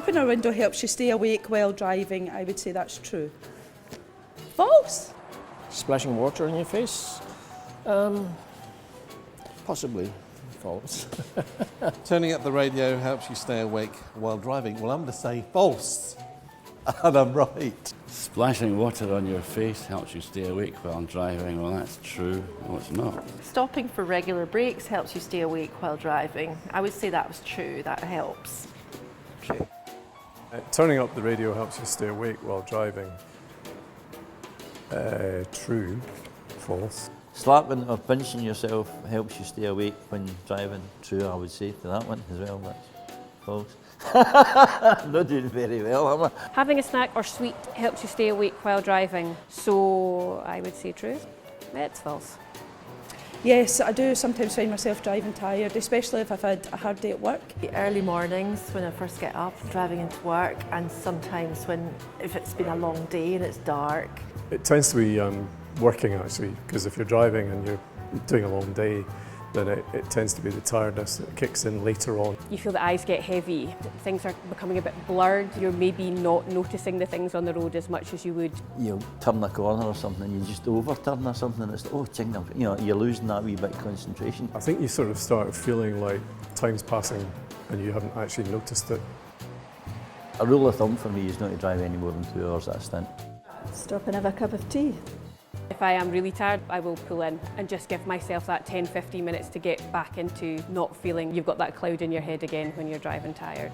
open a window helps you stay awake while driving. I would say that's true. False? Splashing water in your face? Possibly false. Turning up the radio helps you stay awake while driving. Well, I'm going to say false. And I'm right. Splashing water on your face helps you stay awake while driving. Well, that's true. No, it's not. Stopping for regular breaks helps you stay awake while driving. I would say that was true, that helps. True. Turning up the radio helps you stay awake while driving. True. False. Slapping or pinching yourself helps you stay awake when driving. True, I would say to that one as well. That's false. I'm not doing very well, am I? Having a snack or sweet helps you stay awake while driving. So I would say true. It's false. Yes, I do sometimes find myself driving tired, especially if I've had a hard day at work. The early mornings when I first get up, driving into work, and sometimes if it's been a long day and it's dark. It tends to be working actually, because if you're driving and you're doing a long day, then it tends to be the tiredness that kicks in later on. You feel the eyes get heavy, things are becoming a bit blurred, you're maybe not noticing the things on the road as much as you would. You turn a corner or something, you just overturn or something, it's you're losing that wee bit of concentration. I think you sort of start feeling like time's passing and you haven't actually noticed it. A rule of thumb for me is not to drive any more than 2 hours at a stint. Stop and have a cup of tea. If I am really tired, I will pull in and just give myself that 10-15 minutes to get back into not feeling you've got that cloud in your head again when you're driving tired.